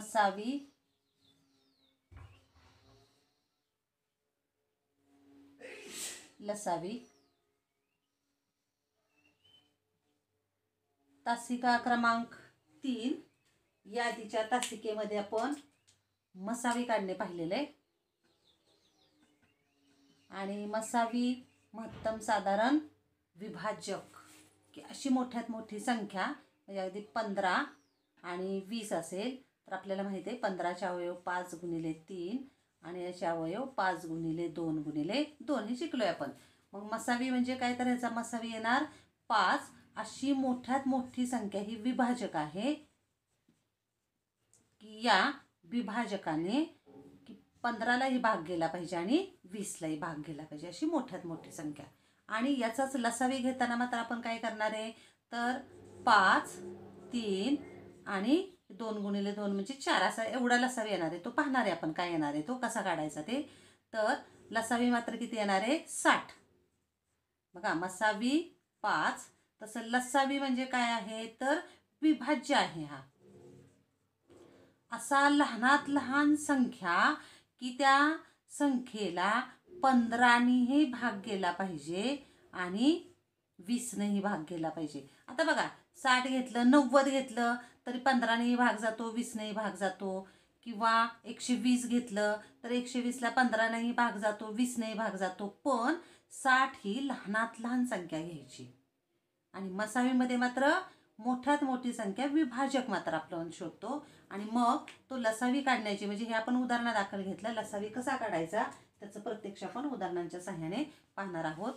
मसावी लसावी तासिका क्रमांक 3 यादीच्या तासिकेमध्ये आपण मसावी काढणे पाहिलेले आहे आणि मसावी महत्तम साधारण विभाजक की अशी मोठ्यात मोठी संख्या म्हणजे अगदी 15 आणि 20 असेल तर आपल्याला माहिती आहे 15चे अवयव 5 गुणिले 3 आणि याचे अवयव 5 गुणिले 2 गुणिले 2 हे शिकलोय आपण। मग मसावी म्हणजे काय तर ह्याचा मसावी येणार 5। अशी मोठ्यात मोठी संख्या ही विभाजक आहे की या विभाजकाने 15लाही भाग गेला पाहिजे आणि 20लाही भाग गेला पाहिजे अशी मोठ्यात मोठी संख्या। आणि याचाच लसावी घेताना मात्र आपण काय करणार आहे तर 5 3 आणि 2 गुणिले 2 म्हणजे 4 असा एवढा लसावी येणार आहे। तो पाहणार आहे आपण काय येणार आहे तो कसा काढायचा ते। तर लसावी मात्र किती येणार आहे 60। बघा मसावी 5 तसं लसावी म्हणजे काय आहे तर विभाज्य आहे। हा असा लहानात लहान संख्या की त्या संख्येला 15नेही भाग गेला पाहिजे आणि 20नेही भाग गेला पाहिजे। आता बघा 60 घेतलं 90 घेतलं तरी 15नेही भाग जातो 20नेही भाग जातो किंवा 120 घेतलं तर 120ला 15नेही भाग जातो 20नेही भाग जातो। पण 60 ही लहानात लहान संख्या घ्यायची आणि मसावीमध्ये मात्र मोठ्यात मोठी संख्या विभाजक मात्र आपण शोधतो आणि मग तो लसावी काढण्याची म्हणजे हे आपण उदाहरणादाखल घेतलं लसावी कसा काढायचा त्याचं प्रत्यक्ष आपण उदाहरणांच्या सहाय्याने पाहणार आहोत।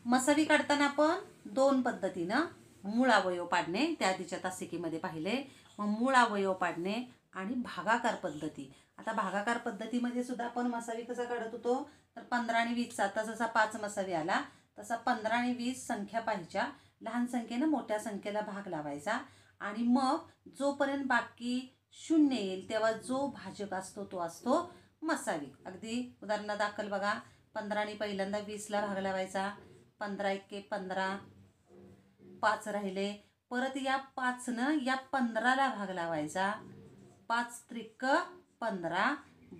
मसावी काढताना आपण दोन पद्धतीनं मूळ अवयव पाडणे त्या आधीच्या तासिकेमध्ये पाहिले। मग मूळ अवयव पाडणे आणि भागाकार पद्धती। आता भागाकार पद्धतीमध्ये सुद्धा आपण मसावी कसा काढत होतो तर 15 आणि 20 आता जसा 5 मसावी आला तसा 15 आणि 20 संख्या पाहिच्या लहान संख्येने मोठ्या संख्येला भाग लावायचा आणि मग जोपर्यंत बाकी 0 येईल तेव्हा जो भाजक असतो तो असतो मसावी। अगदी उदाहरणादाखल बघा 15 ने पहिल्यांदा 20ला भाग लावायचा 15 एके 15 5 राहिले परत या 5नं या 15ला भाग लावायचा 5 त्रिक 15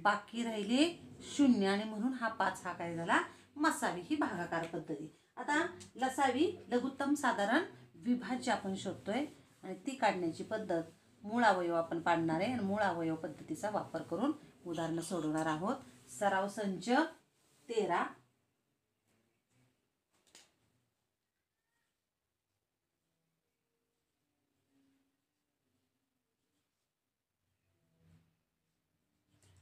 बाकी राहिले 0 आणि म्हणून हा 5 हा काय झाला मसावी ही भागाकार पद्धती। आता लसावी लघुत्तम साधारण विभाज्य आपण शोधतोय आणि ती काढण्याची पद्धत मूळ अवयव आपण पाडणार आहे आणि मूळ अवयव पद्धतीचा वापर करून उदाहरण सोडवणार आहोत। सराव संच 13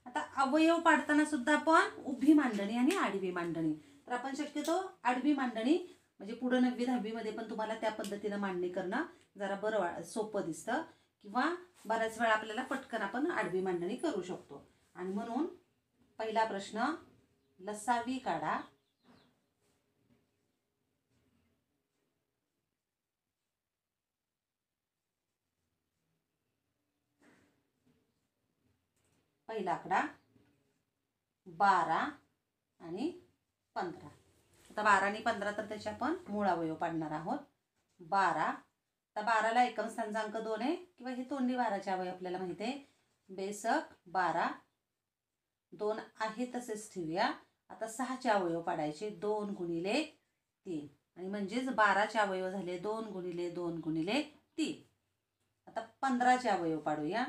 आता अवयव पाडताना सुद्धा आपण उभी मांडणी आणि आडवी मांडणी तर आपण शक्यतो आडवी मांडणी म्हणजे पुढे 9वी 10वी मध्ये पण तुम्हाला त्या पद्धतीने मांडणी करणं जरा बरं सोपं दिसतं किंवा बऱ्याच वेळा आपल्याला पटकन आपण आडवी मांडणी करू शकतो। आणि म्हणून पहिला प्रश्न लसावी काढा। पहिला आकडा 12 आणि 15। आता 12 आणि 15 तर त्याचे आपण मूळ अवयव पाडणार आहोत। 12 आता 12ला एकम स्थानांक 2 आहे किंवा हे तोंडी 12चे अवयव आपल्याला माहिती आहे बेसक 12 2 आहे तसेच ठेवूया। आता 6चे अवयव पाडायचे 2 गुणिले 3 आणि म्हणजेच 12चे अवयव झाले 2 गुणिले 2 गुणिले 3। आता 15चे अवयव पाडूया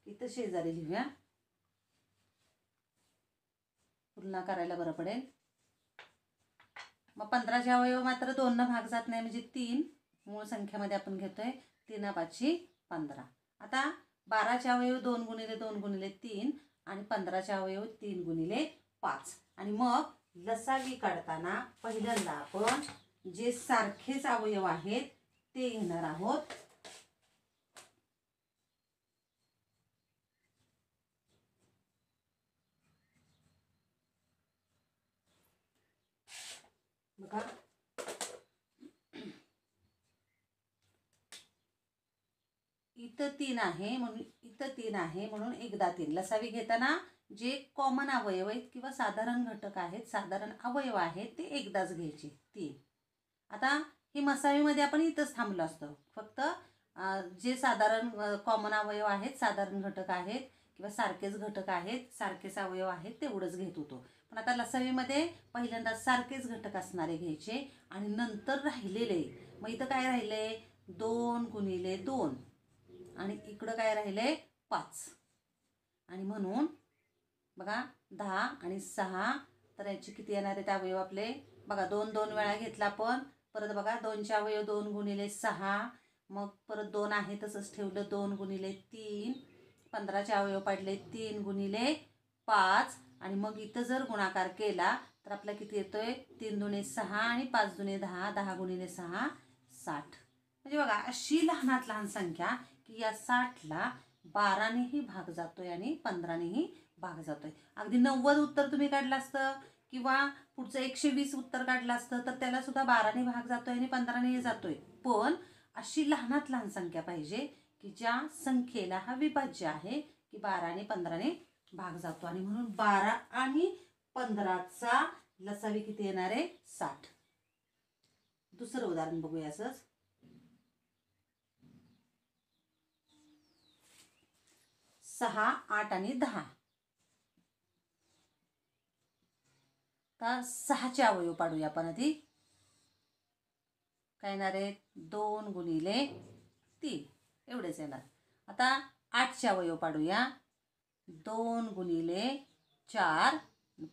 इथं शेजारी लिहूया तुलना करायला बरं पडेल। मग 15चे अवयव मात्र 2 भाग जात नाही म्हणजे 3 मूळ संख्येमध्ये आपण घेतोय 3 5 15। आता 12चे अवयव 2 गुणिले 2 गुणिले 3 आणि 15चे अवयव 3 गुणिले 5 आणि मग लसावी काढताना पहिल्यांदा आपण जे सारखेच अवयव आहेत ते घेणार आहोत। बघा इथं 3 आहे म्हणून इथं 3 आहे म्हणून एकदा 3 लसावी घेताना जे कॉमन अवयव आहेत किंवा साधारण घटक आहेत, साधारण अवयव आहेत ते एकदाच घ्यायचे 3. आता हे मसावीमध्ये आपण इथंच थांबलो असतो. फक्त जे साधारण कॉमन अवयव आहेत, साधारण घटक आहेत किंवा सारखेच घटक आहेत, सारखेच अवयव आहेत तेवढंच घेत होतो. पण आता लसावीमध्ये पहिल्यांदा सारखेच घटक असणारे घ्यायचे आणि नंतर राहिलेले, मग इथं काय राहिले 2 गुणिले 2 आणि इकडं काय राहिले 5. आणि म्हणून बघा 10 आणि 6, तर याचे किती येणार आहेत अवयव आपले बघा. 2 2 वेळा घेतला आपण. परत बघा 2चे अवयव 2 गुणिले 6, मग परत 2 आहे तसंच ठेवलं 2 गुणिले 3. 15चे अवयव पडले 3 गुणिले 5 आणि मग इथं जर गुणाकार केला तर आपला किती येतोय 3 दुणे 6 आणि 5 दुणे 10. 10 गुणिले 6 60. म्हणजे बघा अशी लहानात लहान संख्या की या 60ला 12नेही भाग जातोय आणि 15नेही भाग जातोय. अगदी 90 उत्तर तुम्ही काढलं असतं किंवा पुढचं 120 उत्तर काढलं असतं तर त्याला सुद्धा 12ने भाग जातोय आणि 15नेही जातोय. पण अशी लहानात लहान संख्या पाहिजे की ज्या संख्येला हा विभाज्य आहे की 12ने 15ने भाग जातो. आणि म्हणून 12 आणि 15चा लसावी किती येणार आहे 60. दुसरं उदाहरण बघूया असंच. 6, 8 आणि 10. आता 6चे अवयव पाडूया आपण आधी. काय येणार आहे 2 गुणिले 3 एवढेच येणार. आता 8चे अवयव पाडूया. 2 गुणिले 4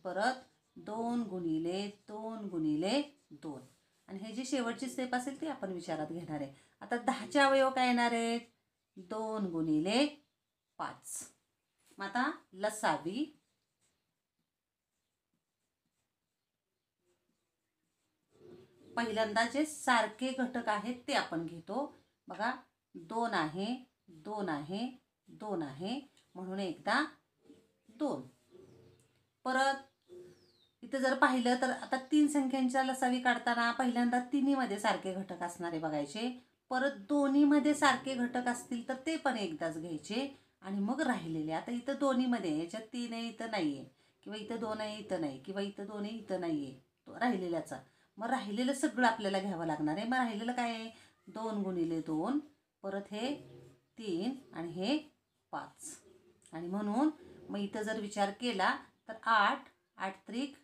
परत 2 गुणिले 2 गुणिले 2. आणि हे जी शेवटची स्टेप असेल ती आपण विचारात घेणार आहे. आता 10चे अवयव काय येणार आहेत 2 गुणिले 5. मग आता लसावी पहिल्यांदा जे सारखे घटक आहेत ते आपण घेतो. बघा 2 आहे 2 आहे 2 आहे म्हणून एकदा 2. परत इथं जर पाहिलं तर आता 3 संख्यांच्या लसावी काढताना पहिल्यांदा तिन्हीमध्ये सारखे घटक असणारे बघायचे. परत दोन्हीमध्ये सारखे घटक असतील तर ते पण एकदाच घ्यायचे आणि मग राहिलेले. आता इथं दोन्हीमध्ये याच्यात 3 आहे इथं नाही आहे किंवा इथं 2 आहे इथं नाही किंवा इथं 2 आहे इथं नाही आहे तो राहिलेल्याचा. मग राहिलेलं सगळं आपल्याला घ्यावं लागणार आहे. मग राहिलेलं काय आहे 2 गुणिले 2 परत हे 3 आणि हे 5. आणि म्हणून मग इथं जर विचार केला तर 8 8 त्रिक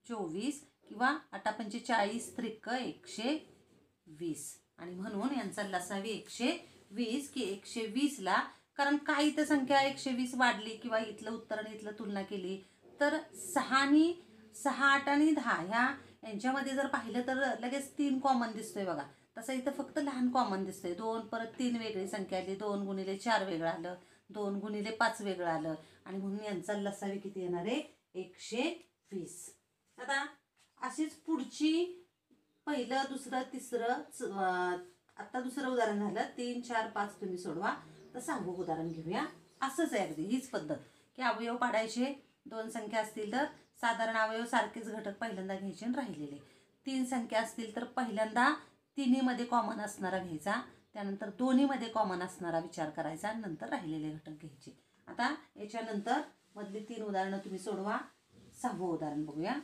24 किंवा 8 पंचे 40 त्रिक 120. आणि म्हणून यांचा लसावी 120 की 120ला, कारण काही तर संख्या 120 वाढली किंवा इथलं उत्तर आणि इथलं तुलना केली तर 6, 8 आणि 10 यांच्यामध्ये जर पाहिलं तर लगेच 3 कॉमन दिसतोय बघा. तसं इथं फक्त लहान कॉमन दिसतोय. 2 परत 3 वेगळी संख्या आली. 2 गुणिले 4 वेगळं आलं. 2 गुणिले 5 वेगळं आलं. आणि म्हणून यांचा लसावी किती येणार आहे 120. आता अशीच पुढची पहिलं दुसरं तिसरं आता दुसरं उदाहरण झालं. 3 4 5 तुम्ही सोडवा. तर 6वं उदाहरण घेऊया. असंच आहे अगदी हीच पद्धत की अवयव पाडायचे. 2 संख्या असतील तर साधारण अवयव सारखेच घटक पहिल्यांदा घ्यायचे आणि राहिलेले. 3 संख्या असतील तर पहिल्यांदा तिन्हीमध्ये कॉमन असणारा घ्यायचा, त्यानंतर दोन्हीमध्ये कॉमन असणारा विचार करायचा आणि नंतर राहिलेले घटक घ्यायचे. आता याच्यानंतर मधली 3 उदाहरणं तुम्ही सोडवा. 6वं उदाहरण बघूया.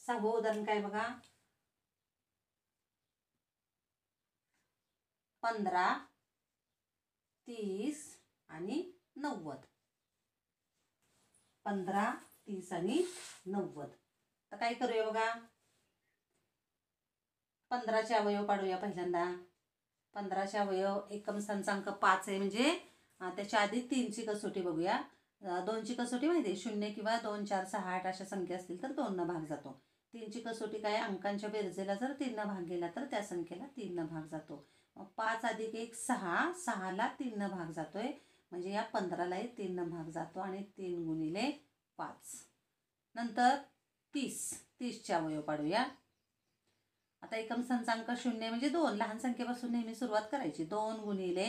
सहावं उदाहरण काय बघा. 15 30 आणि 90. 15 30 आणि 90. तर काय करूया बघा. 15चे अवयव पाडूया पहिल्यांदा. 15चे अवयव एकम स्थानचा 5 आहे म्हणजे त्याच्या आधी 3ची कसोटी बघूया. 2ची कसोटी माहिती आहे 0 किंवा 2 4 6 8 अशा संख्या असतील तर 2 न भाग जातो. 3ची कसोटी काय अंकांच्या बेरजेला जर 3 न भाग गेला तर त्या संख्येला 3 न भाग जातो. मग 5 अधिक 1 6, 6ला 3 न भाग जातोय म्हणजे या 15लाही 3 न भाग जातो आणि 3 गुणिले 5. नंतर 30चे अवयव पाडूया. आता एकम संचांक 0 म्हणजे 2, लहान संख्येपासून नेहमी सुरुवात करायची. 2 गुणिले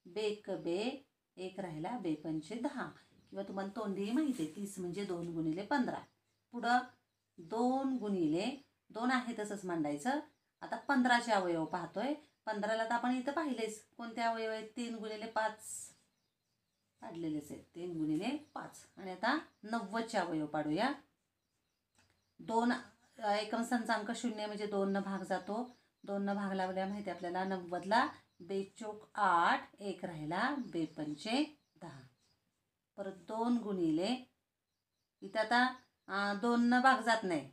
बेक बे, एक राहिला, बे पंचे 10, किंवा तुम्हाला तोंडी माहिती आहे 30 म्हणजे 2 गुणिले 15. पुढं 2 गुणिले 2 आहे तसंच मांडायचं. आता 15चे अवयव पाहतोय. 15ला तर आपण इथं पाहिलेच कोणते अवयव आहेत, 3 गुणिले 5 काढलेलेच आहेत, 3 गुणिले 5. आणि आता 90चे अवयव पाडूया. 2 एकम संचांक 0 म्हणजे 2 न भाग जातो. 2 न भाग लावल्या माहिती आपल्याला. 90ला बेचोक 8, एक राहिला, बेपंचे 10. परत 2 गुणिले, इथं आता 2 न भाग जात नाही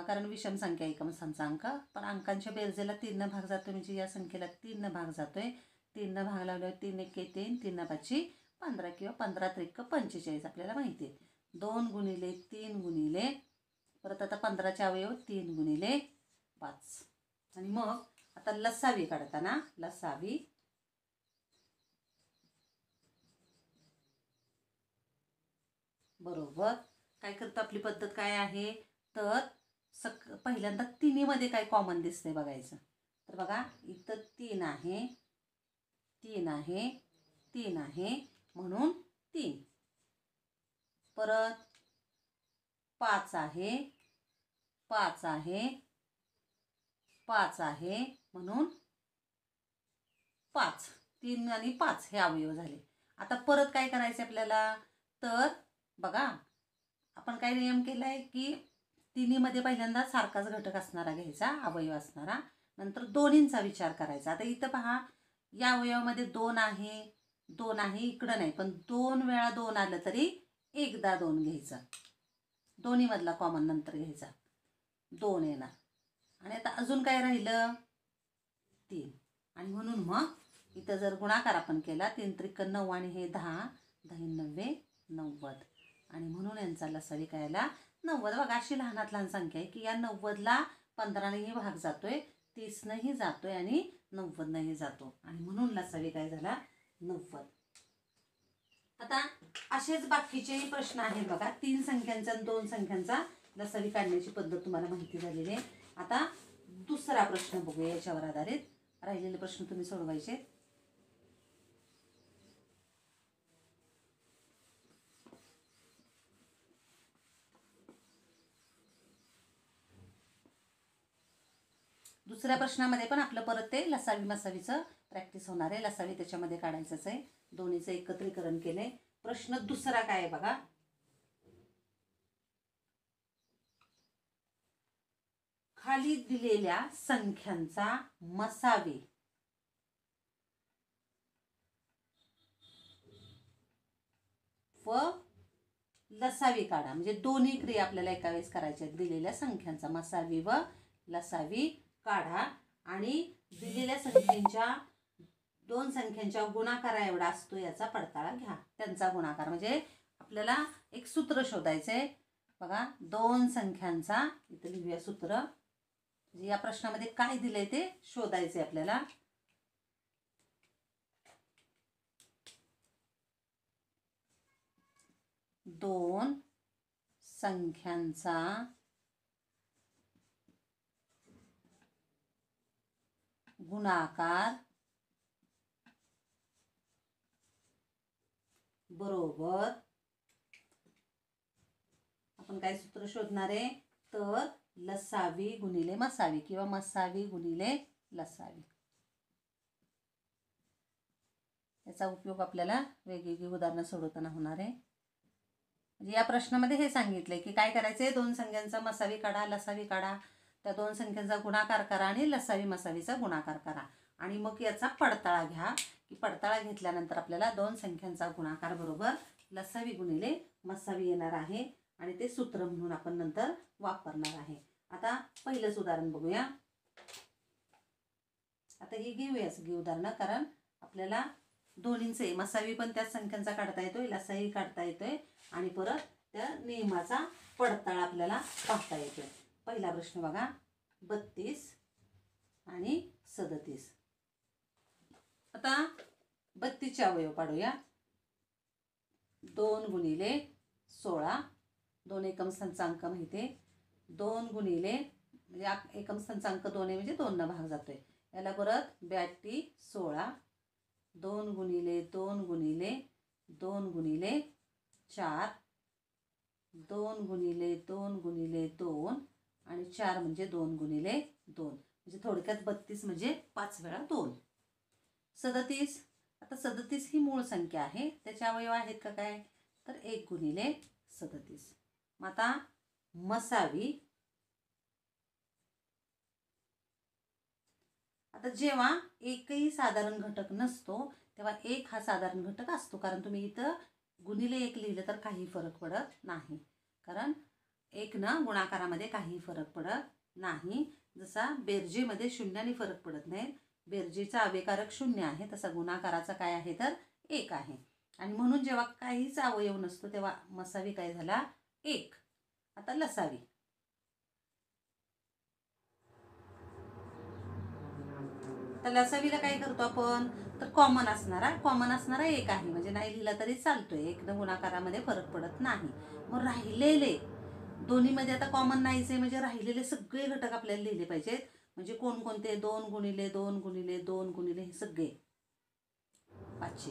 कारण विषम संख्या एकम संचांक, पण अंकांच्या बेरजेला 3 न भाग जातो म्हणजे या संख्येला 3 न भाग जातोय. 3 न भाग लावल्यावर 3 एके 3, 3 पाची 15 किंवा 15 त्रिक 45 आपल्याला माहिती आहे. 2 गुणिले 3 गुणिले, परत आता 15चे अवयव 3 गुणिले 5. आणि मग आता लसावी काढताना लसावी बरोबर काय करतो, आपली पद्धत काय आहे तर पहिल्यांदा तिन्हीमध्ये काय कॉमन दिसते बघायचं. तर बघा इथं 3 आहे, 3 आहे, 3 आहे म्हणून 3. परत 5 आहे, 5 आहे, 5 आहे म्हणून 5. 3 आणि 5 हे अवयव झाले. आता परत काय करायचं आपल्याला तर बघा आपण काय नियम केलाय की तिन्हीमध्ये पहिल्यांदा सारखाच घटक असणारा घ्यायचा, अवयव असणारा, नंतर दोन्हींचा विचार करायचा. आता इथं पहा या अवयवामध्ये 2 आहे, 2 आहे, इकडं नाही, पण 2 वेळा 2 आलं तरी एकदा 2 घ्यायचं, दोन्हीमधला कॉमन नंतर घ्यायचा, 2 येणार. आणि आता अजून काय राहिलं 3. आणि म्हणून मग इथं जर गुणाकार आपण केला 3 त्रिक 9 आणि हे 10, 10 9 90. आणि म्हणून यांचा लसावी काय आला 90. बघा अशी लहानात लहान संख्या आहे की या 90ला 15नेही भाग जातोय, 30नेही जातोय आणि 90नेही जातो, आणि म्हणून लसावी काय झाला 90. आता असेच बाकीचेही प्रश्न आहेत बघा. 3 संख्यांचा आणि 2 संख्यांचा लसावी काढण्याची पद्धत तुम्हाला माहिती झालेली आहे. आता दुसरा प्रश्न बघूया याच्यावर आधारित. राहिलेले प्रश्न तुम्ही सोडवायचे. दुसऱ्या प्रश्नामध्ये पण आपलं परत ते लसावी मसावीचं प्रॅक्टिस होणार आहे. लसावी त्याच्यामध्ये काढायचंच आहे. दोन्हीचं एकत्रीकरण केलंय. प्रश्न दुसरा काय आहे बघा. खाली दिलेल्या संख्यांचा मसावी व लसावी काढा. म्हणजे दोन्ही क्रिया आपल्याला एका वेळेस करायच्या आहेत. दिलेल्या संख्यांचा मसावी व लसावी काढा आणि दिलेल्या संख्येच्या 2 संख्यांच्या गुणाकारा एवढा असतो याचा पडताळा घ्या. त्यांचा गुणाकार म्हणजे आपल्याला एक सूत्र शोधायचंय बघा. 2 संख्यांचा, इथे लिहूया सूत्र. म्हणजे या प्रश्नामध्ये काय दिलंय ते शोधायचंय आपल्याला. दोन संख्यांचा गुणाकार बरोबर आपण काय सूत्र शोधणार आहे तर लसावी गुणिले मसावी किंवा मसावी गुणिले लसावी. याचा उपयोग आपल्याला वेगवेगळी उदाहरणं सोडवताना होणार आहे. म्हणजे या प्रश्नामध्ये हे सांगितलंय की काय करायचंय, 2 संख्यांचा मसावी काढा, लसावी काढा, त्या 2 संख्यांचा गुणाकार करा आणि लसावी मसावीचा गुणाकार करा आणि मग याचा पडताळा घ्या. की पडताळा घेतल्यानंतर आपल्याला 2 संख्यांचा गुणाकार बरोबर लसावी गुणिले मसावी येणार आहे आणि ते सूत्र म्हणून आपण नंतर वापरणार आहे. आता पहिलंच उदाहरण बघूया. आता हे घेऊयाच उदाहरण, कारण आपल्याला दोन्हींचे मसावी पण त्याच संख्यांचा काढता येतोय, लसावी काढता येतोय आणि परत त्या नियमाचा पडताळा आपल्याला पाहता येतोय. पहिला प्रश्न बघा. 32 आणि 37. आता 32चे अवयव पाडूया. 2 गुणिले 16, 2 एकम संचांक माहिती आहे. 2 गुणिले म्हणजे एकम स्थानांक 2 आहे म्हणजे 2 भाग जातोय. याला परत 82 16 2 गुणिले 2 गुणिले 2 गुणिले 4 2 गुणिले 2 गुणिले 2 आणि 4 म्हणजे 2 गुणिले 2 म्हणजे थोडक्यात 32 म्हणजे 5 वेळा 2. 37. आता 37 ही मूळ संख्या आहे. त्याचे अवयव आहेत का काय, तर 1 गुणिले 37. मग आता मसावी. आता जेव्हा एकही साधारण घटक नसतो तेव्हा 1 हा साधारण घटक असतो, कारण तुम्ही इथं गुणिले 1 लिहिलं तर काही फरक पडत नाही, कारण 1 न गुणाकारामध्ये काही फरक पडत नाही. जसा बेरजेमध्ये शून्याने फरक पडत नाही, बेरजेचा अवयवकारक 0 आहे, तसा गुणाकाराचा काय आहे तर 1 आहे. आणि म्हणून जेव्हा काहीच अवयव नसतो तेव्हा मसावी काय झाला 1. आता लसावी. तर लसावीला काय करतो आपण, तर कॉमन असणारा 1 आहे, म्हणजे नाही लिहिला तरी चालतोय, 1 न गुणाकारामध्ये फरक पडत नाही. मग राहिलेले दोन्हीमध्ये आता कॉमन नाहीच आहे, म्हणजे राहिलेले सगळे घटक आपल्याला लिहिले पाहिजेत. म्हणजे कोणकोणते, 2 गुणिले 2 गुणिले 2 गुणिले हे सगळे 500.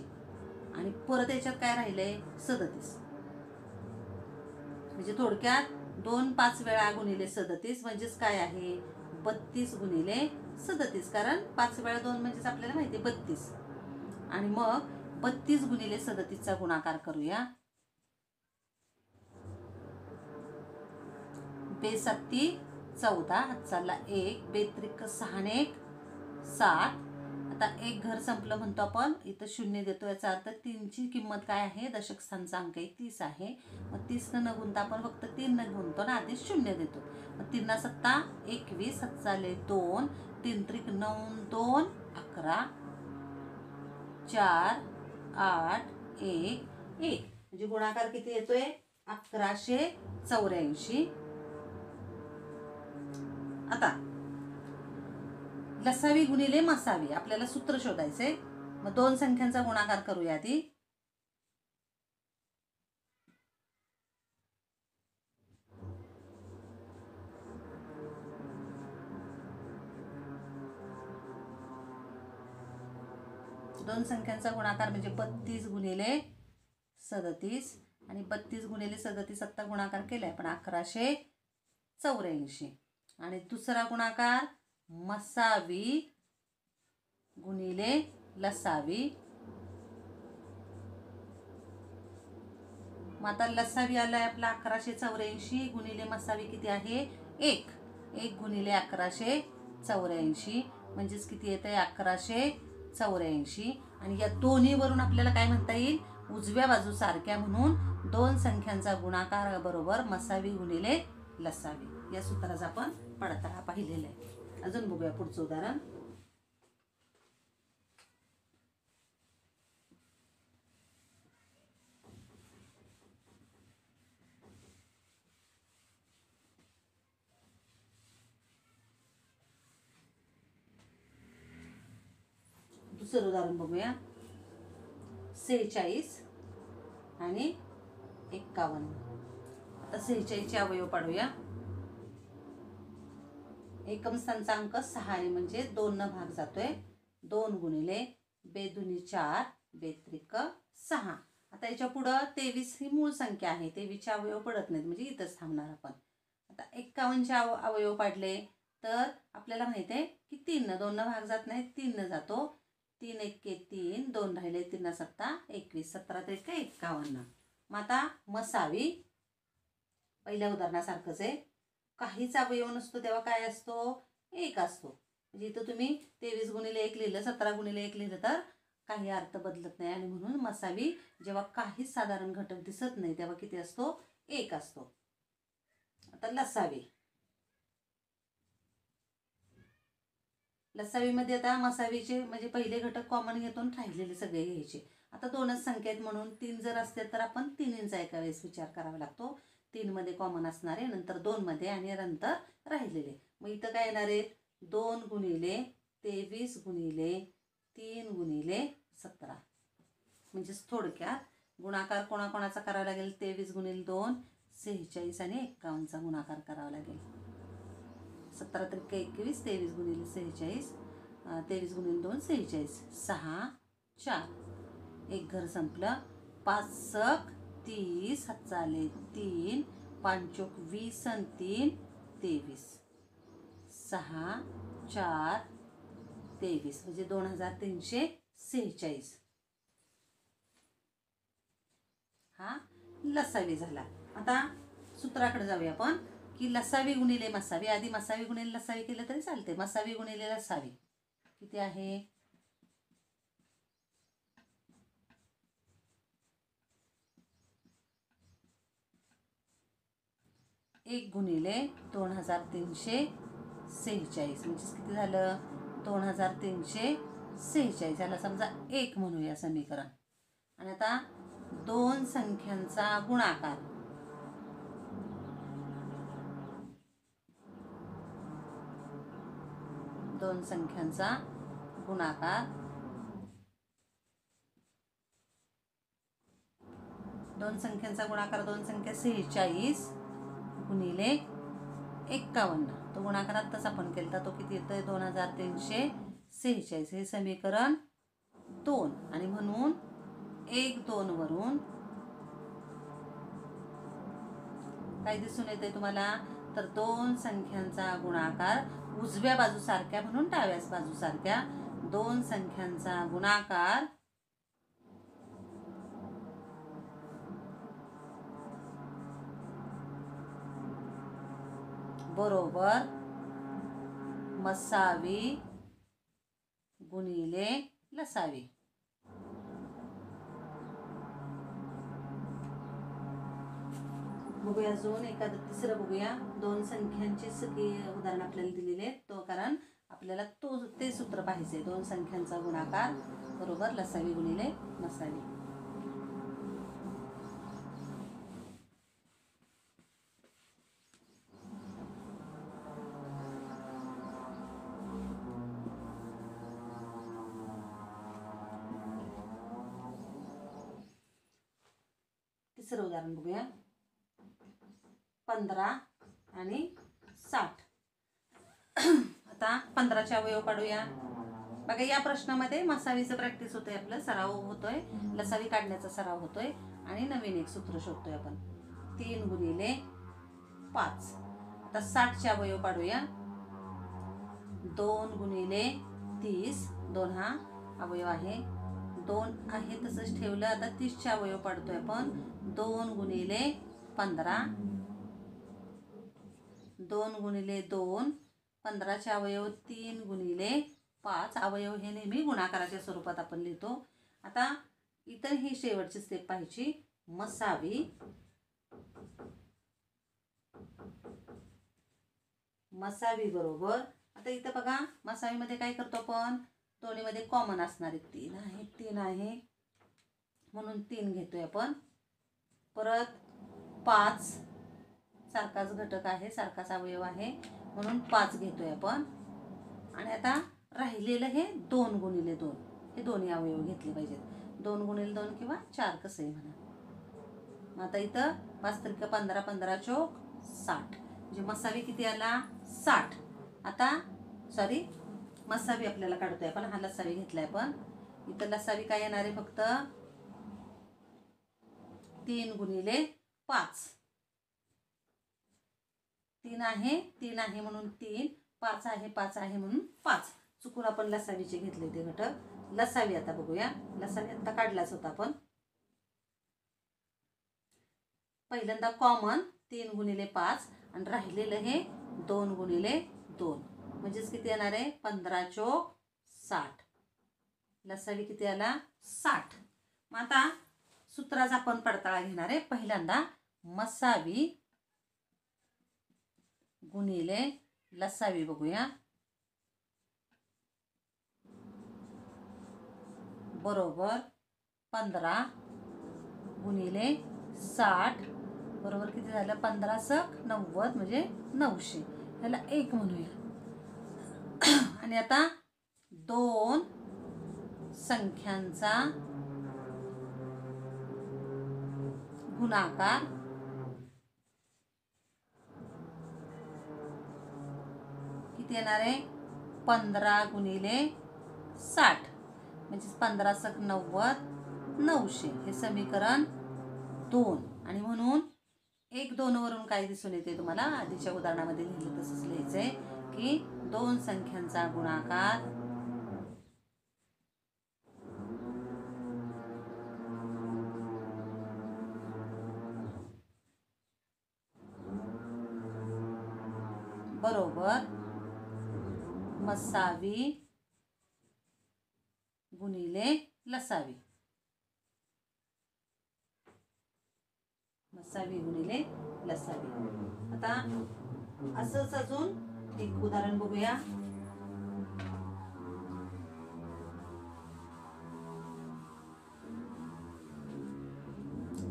आणि परत याच्यात काय राहिलंय 37. म्हणजे थोडक्यात 2 5 वेळा गुणिले 37 म्हणजेच काय आहे 32 गुणिले 37, कारण 5 वेळा 2 म्हणजेच आपल्याला माहिती आहे 32. आणि मग 32 गुणिले 37चा गुणाकार करूया. बेसत्ती 14, हात चालला 1, बेत्रिक 6 ने 1 7. आता एक घर संपलं म्हणतो आपण, इथं 0 देतो, याचा अर्थ 3ची किंमत काय आहे, दशक स्थानचा अंक आहे 30 आहे. मग 30 न गुणता आपण फक्त 3 न गुणतो ना, आधीच 0 देतो. मग 3 7 21, 7 चाले 2, 3 त्रिक 9 2 11 4 8 1 1. म्हणजे गुणाकार किती येतोय 1184. आता लसावी गुणिले मसावी आपल्याला सूत्र शोधायचे. मग 2 संख्यांचा गुणाकार करूया आधी. दोन संख्यांचा गुणाकार म्हणजे 32 गुणिले 37 आणि 32 गुणिले 37 आत्ता गुणाकार केलाय पण 1184. आणि दुसरा गुणाकार मसावी गुणिले लसावी. मग आता लसावी आलाय आपला 1184 गुणिले मसावी किती आहे 1. 1 गुणिले 1184 म्हणजेच किती येत आहे 1184. आणि या दोन्हीवरून आपल्याला काय म्हणता येईल उजव्या बाजू सारख्या म्हणून 2 संख्यांचा गुणाकार बरोबर मसावी गुणिले लसावी. या सूत्राचा आपण पडताळा पाहिलेला आहे. अजून बघूया पुढचं उदाहरण. दुसरं उदाहरण बघूया. 46 आणि 51. आता 46 चे अवयव पाडूया. एकम स्थानचा अंक 6 आहे म्हणजे 2 न भाग जातोय. 2 गुणिले बेदुनी 4 बेत्रिक 6. आता याच्या पुढं 23 ही मूळ संख्या आहे. 23 चे अवयव पडत नाहीत म्हणजे इथंच थांबणार आपण. आता 51 चे अवयव पाडले तर आपल्याला माहिती आहे की 3 न 2 न भाग जात नाही 3 न जातो. 3 1 3 2 राहिले 3 7 21 17 3 51. मग आता मसावी पहिल्या उदाहरणासारखंच आहे. काहीच अवयव नसतो तेव्हा काय असतो 1 असतो. म्हणजे इथं तुम्ही 23 गुणिले 1 लिहिलं 17 गुणिले 1 लिहिलं तर काही अर्थ बदलत नाही. आणि म्हणून मसावी जेव्हा काहीच साधारण घटक दिसत नाही तेव्हा किती असतो 1 असतो. आता लसावी. लसावीमध्ये आता मसावीचे म्हणजे पहिले घटक कॉमन घेतो आणि राहिलेले सगळे घ्यायचे. आता 2च संख्या आहेत म्हणून 3 जर असते तर आपण 3चा एका वेळेस विचार करावा लागतो. 3 मध्ये कॉमन असणारे नंतर 2 मध्ये आणि नंतर राहिलेले. मग इथं काय येणार आहे 2 गुणिले 23 गुणिले 3 गुणिले 17. म्हणजेच थोडक्यात गुणाकार कोणाकोणाचा करावा लागेल 23 गुणिले 2 46 आणि 51चा गुणाकार करावा लागेल. 17 त्रिक 21, 23 गुणिले 46, 23 गुणिले 2 46, 6 4, एक घर संपलं. 5 सक 30, हातचा आले 3, 5 चोक 20 आणि 3 23, 6 4 23 म्हणजे 2346. हा लसावी झाला. आता सूत्राकडे जाऊया आपण की लसावी गुणिले मसावी. आधी मसावी गुणिले लसावी केलं तरी चालते. मसावी गुणिले लसावी किती आहे? 1 गुणिले 2346 म्हणजे किती झालं? 2346. याला समजा 1 म्हणूया समीकरण. आणि आता दोन संख्यांचा गुणाकार. दोन संख्यांचा गुणाकार. दोन संख्यांचा गुणाकार. दोन संख्या 46 गुणिले 51. तो गुणाकार आत्ताच आपण केला. तो किती येतोय? 2346. हे समीकरण 2. आणि म्हणून 1 2 वरून काय दिसून येते तुम्हाला? तर दोन संख्यांचा गुणाकार उजव्या बाजूसारख्या म्हणून डाव्या बाजूसारख्या दोन संख्यांचा गुणाकार बरोबर मसावी गुणिले लसावी. बघूया अजून एखादं तिसरं बघूया. दोन संख्यांचे सगळे उदाहरण आपल्याला दिलेले आहेत. तो कारण आपल्याला ते सूत्र पाहिजे. दोन संख्यांचा गुणाकार बरोबर लसावी गुणिले मसावी. तिसरं उदाहरण बघूया. 15 आणि 60. आता 15चे अवयव काढूया. बघा या प्रश्नामध्ये मसावीचं प्रॅक्टिस होतंय. आपलं सराव होतोय. लसावी काढण्याचा सराव होतोय. आणि नवीन एक सूत्र शोधतोय आपण. 3 गुणिले 5. आता 60चे अवयव काढूया. 2 गुणिले 30. 2 हा अवयव आहे. 2 आहे तसंच ठेवलं. आता 30चे अवयव काढतोय आपण. 2 गुणिले 15. 2 गुणिले 2. 15चे अवयव 3 गुणिले 5. अवयव हे नेहमी गुणाकाराच्या स्वरूपात आपण लिहितो. आता इतर ही शेवटची स्टेप पाहिजे. मसावी मसावी बरोबर. आता इथं बघा मसावीमध्ये काय करतो आपण? दोन्हीमध्ये कॉमन असणारे 3 आहे. 3 आहे म्हणून 3 घेतोय आपण. परत 5 सारखाच घटक आहे. सारखाच अवयव आहे म्हणून 5 घेतोय आपण. आणि आता राहिलेलं हे 2 गुणिले 2. हे दोन्ही अवयव घेतले पाहिजेत. 2 गुणिले 2 किंवा 4 कसंही म्हणा. मग आता इथं 5 त्रिक 15. 15 चोक 60. म्हणजे मसावी किती आला? 60. आता सॉरी मसावी आपल्याला काढतोय आपण. हा लसावी घेतलाय आपण. इथं लसावी काय येणार आहे? फक्त 3 गुणिले 5. 3 आहे. 3 आहे म्हणून 3. 5 आहे. 5 आहे म्हणून 5. चुकून आपण लसावीचे घेतले ते घटक. लसावी आता बघूया. लसावी आता काढलाच होता आपण. पहिल्यांदा कॉमन 3 गुणिले 5 आणि राहिलेलं हे 2 गुणिले 2. म्हणजेच किती येणार आहे? 15 चोक 60. लसावी किती आला? 60. मग आता सूत्राचा आपण पडताळा घेणार आहे. पहिल्यांदा मसावी गुणिले लसावी बघूया. बरोबर 15 गुणिले 60 बरोबर किती झालं? 15 सक 90 म्हणजे 900. ह्याला 1 म्हणूया. आणि आता दोन संख्यांचा गुणाकार किती येणार आहे 15 गुणिले 60 म्हणजे 15 × 90 900 हे समीकरण 2 आणि म्हणून 1 2 वरून काय दिसून येते तुम्हाला आधीच्या उदाहरणामध्ये लिहिलं तसंच लिहायचंय की दोन संख्यांचा गुणाकार बरोबर मसावी गुणिले लसावी मसावी गुणिले लसावी। आता असंच अजून एक उदाहरण बघूया।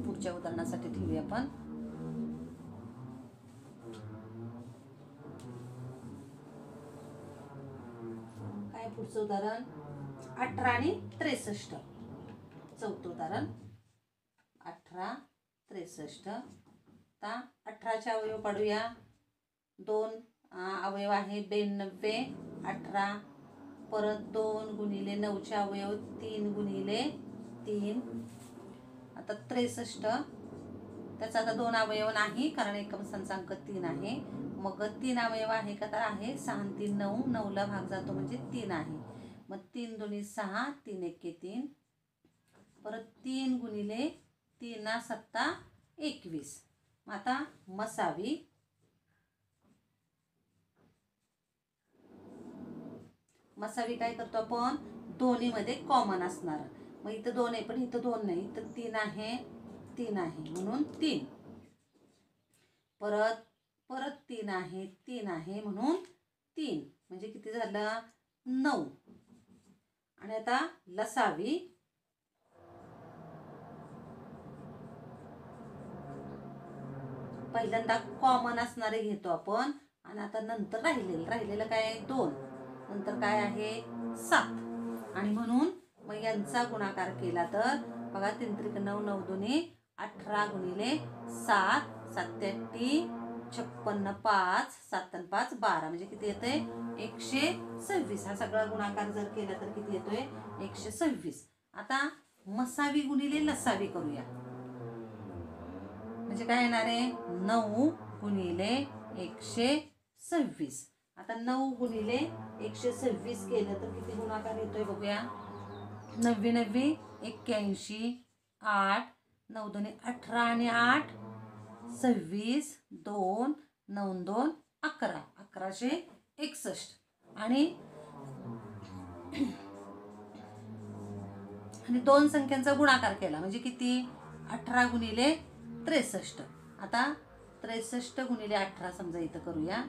पुढच्या उदाहरणासाठी ठेवूया आपण। काय पुढचं उदाहरण 18 आणि 63 चौथं उदाहरण 18 63 आता 18चे अवयव पाडूया। 2 अवयव आहे 92 18 परत 2 गुणिले 9चे अवयव 3 गुणिले 3 आता 63 त्याचा आता 2 अवयव नाही कारण एकम संचांक 3 आहे मग 3 अवयव आहे का तर आहे 6 3 9 9 ला भाग जातो म्हणजे 3 आहे मग 3 2 6 3 1 3 परत 3 गुणिले 3 7 21 आता मसावी काय करतो आपण दोन्ही मध्ये कॉमन असणार मग इथं 2 आहे पण इथं 2 नाही इथं 3 आहे 3 आहे म्हणून 3 परत 3 आहे 3 आहे म्हणून 3 म्हणजे किती झालं 9 आणि आता लसावी पहिल्यांदा कॉमन असणारे घेतो आपण आणि आता नंतर राहिलेलं काय आहे 2 नंतर काय आहे 7 आणि म्हणून मग यांचा गुणाकार केला तर बघा 3 त्रिक 9 9 2 18 गुणिले 7 7 8 56 5 7 5 12 म्हणजे किती येतंय 126 हा सगळा गुणाकार जर केला तर किती येतोय 126 आता मसावी गुणिले लसावी करूया म्हणजे काय येणार आहे 9 गुणिले 126 आता 9 गुणिले 126 केलं तर किती गुणाकार येतोय बघूया 90 90 81 8 9 2 18 आणि 8 26 2 9 2 11 1161 आणि दोन संख्यांचा गुणाकार केला म्हणजे किती 18 गुणिले 63 आता 63 गुणिले 18 समजा इथं करूया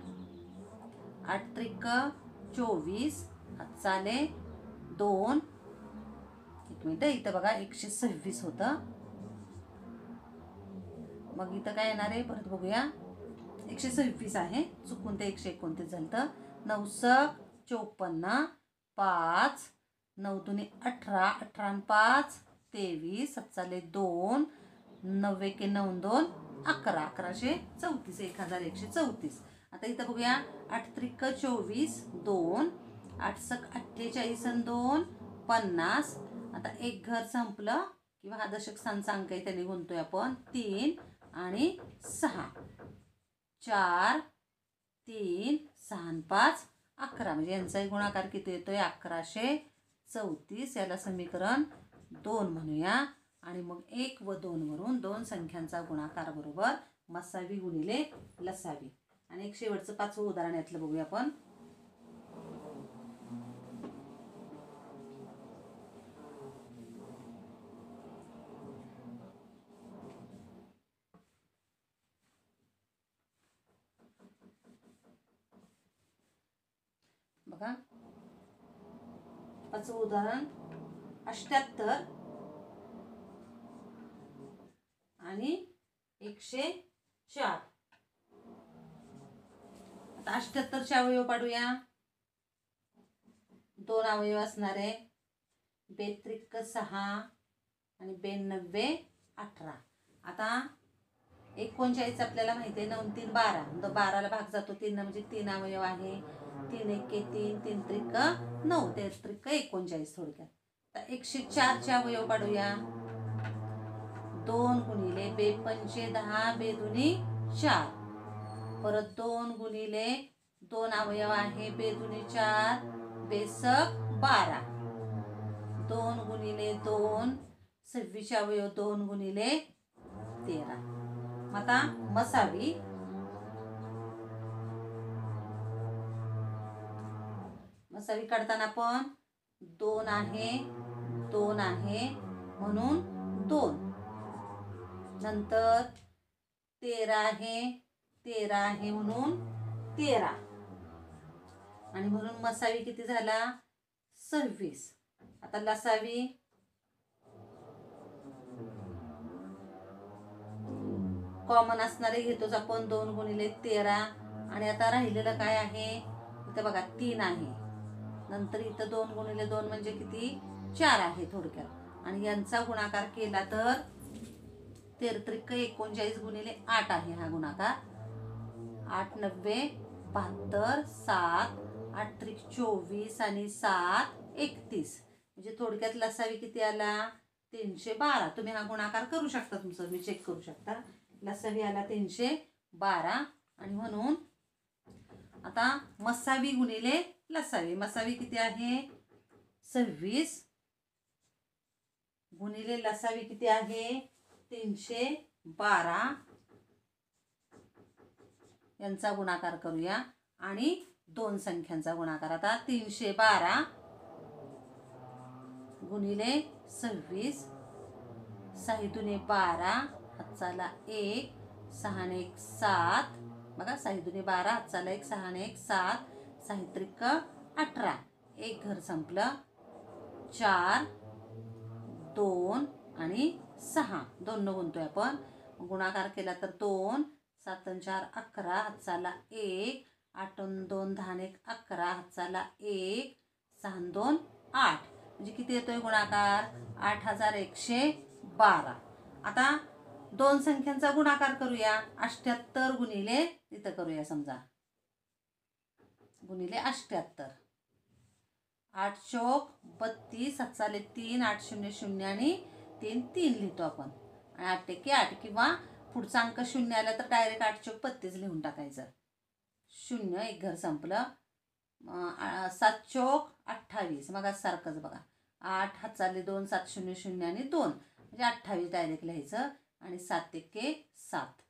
8 त्रिक 24 हातचाले 2 एक मिनिट इथं बघा 126 होतं मग इथं काय येणार आहे परत बघूया 126 आहे चुकून ते 129 झालं तर 9 54 5 9 2 18 18 5 23 7 2 9 1 9 2 11 1134 1134 आता इथं बघूया 8 त्रिक 24 2 8 सक 48 आणि 2 50 आता एक घर संपलं किंवा हा दशक स्थानचा अंक आहे त्याने गुणतोय आपण 3 आणि 6 4 3 6 5 11 म्हणजे यांचाही गुणाकार किती येतोय 1134 याला समीकरण 2 म्हणूया आणि मग 1 व 2 वरून दोन संख्यांचा गुणाकार बरोबर मसावी गुणिले लसावी आणि एक शेवटचं 5वं उदाहरण यातलं बघूया आपण बघा 5वं उदाहरण 78 आणि 104 आता 78चे अवयव पाडूया 2 अवयव असणार आहे 2 त्रिक 6 आणि 92 18 आता 39 आपल्याला माहिती आहे, 9 3 12, 12ला भाग जातो 3 म्हणजे 3 अवयव आहे. 3 1 3, 3 त्रिक 9, 3 त्रिक 39 थोडक्यात. आता 104 चे अवयव काढूया. 2 गुणिले बे पंचे 10, बे दुनी 4. परत 2 गुणिले 2 अवयव आहे, बे दुनी 4, बेसक 12. 2 गुणिले 2, 26 अवयव, 2 गुणिले 13. आता मसावी. मसावी काढताना पण 2 आहे, 2 आहे म्हणून 2. नंतर 13 आहे, 13 आहे म्हणून 13. आणि म्हणून मसावी किती झाला? 26. आता लसावी. कॉमन असणारे घेतोच आपण, 2 गुणिले 13. आणि आता राहिलेलं काय आहे? इथं बघा 3 आहे. नंतर इथं 2 गुणिले 2 म्हणजे किती? 4 आहे थोडक्यात. आणि यांचा गुणाकार केला तर 13 त्रिक 39 गुणिले 8 आहे हा गुणाकार. 8 90 72, 7 8 त्रिक 24 आणि 7 31. म्हणजे थोडक्यात लसावी किती आला? 312. तुम्ही हा गुणाकार करू शकता, तुमचं मी चेक करू शकता. लसावी आला 312. आणि म्हणून आता मसावी गुणिले लसावी. मसावी किती आहे? 26 गुणिले लसावी किती आहे? 312. यांचा गुणाकार करूया आणि दोन संख्यांचा गुणाकार. आता 312 गुणिले 26, 6 दुने 12, हातचाला 1, 6 ने 1 7. बघा 6 दुने 12, हातचाला 1, 6 ने 1 7, 6 त्रिक 18. एक घर संपलं. 4 2 आणि 6, 2 न गुणतोय आपण. गुणाकार केला तर 2, 7 आणि 4 11, हातचाला 1, 8 आणि 2 10 आणि 1 11, हातचाला 1, 6 आणि 2 8. म्हणजे किती येतोय गुणाकार? 8112. आता दोन संख्यांचा गुणाकार करूया. 78 गुणिले तिथं करूया समजा गुणिले 78. 8 चौक 32, हातचाले 3, 8 0 0 आणि 3 3 लिहितो आपण. आणि 8 एके 8 किंवा पुढचा अंक 0 आला तर डायरेक्ट 8 चौक 32 लिहून टाकायचं. 0 एक घर संपलं. 7 चौक 28. मग सारखंच बघा 8 हातचाले 2, 7 0 0 आणि 2 म्हणजे 28 डायरेक्ट लिहायचं. आणि 7 एके 7.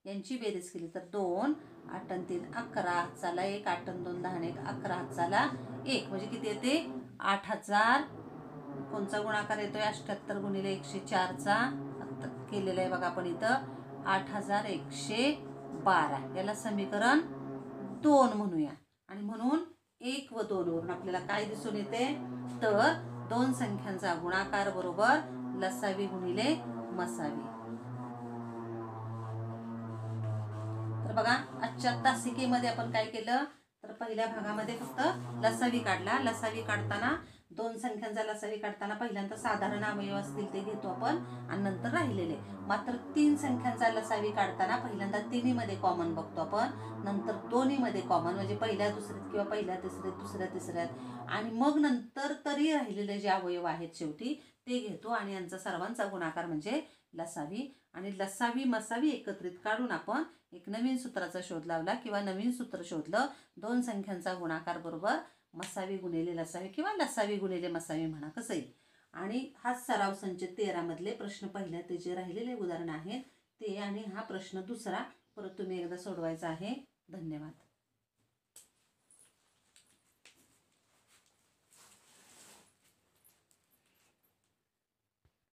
यांची बेरीज केली तर 2, 8 आणि 3 11, हातचाला 1, 8 आणि 2 10 आणि 1 11, हातचाला 1. म्हणजे किती येते? 8000. कोणचा गुणाकार येतोय? 78 गुणिले 104चा केलेला आहे बघा आपण इथं. 8112. याला समीकरण 2 म्हणूया. आणि म्हणून 1 व 2 वरून आपल्याला काय दिसून येते? तर दोन संख्यांचा गुणाकार बरोबर लसावी गुणिले मसावी. तर बघा आजच्या तासिकेमध्ये आपण काय केलं तर पहिल्या भागामध्ये फक्त लसावी काढला. लसावी काढताना दोन संख्यांचा लसावी काढताना पहिल्यांदा साधारण अवयव असतील ते घेतो आपण आणि नंतर राहिलेले. मात्र तीन संख्यांचा लसावी काढताना पहिल्यांदा तिन्हीमध्ये कॉमन बघतो आपण, नंतर दोन्हीमध्ये कॉमन म्हणजे पहिल्या दुसरीत किंवा पहिल्या तिसरीत, दुसऱ्या तिसऱ्यात, आणि मग नंतर तरी राहिलेले जे अवयव आहेत शेवटी ते घेतो आणि यांचा सर्वांचा गुणाकार म्हणजे लसावी. आणि लसावी मसावी एकत्रित काढून आपण एक नवीन सूत्राचा शोध लावला किंवा नवीन सूत्र शोधलं. दोन संख्यांचा गुणाकार बरोबर मसावी गुणिले लसावी किंवा लसावी गुणिले मसावी म्हणा कसंही. आणि हा सराव संच 13 मधले प्रश्न पहिल्या ते जे राहिलेले उदाहरण आहेत ते आणि हा प्रश्न दुसरा परत तुम्ही एकदा सोडवायचा आहे. धन्यवाद.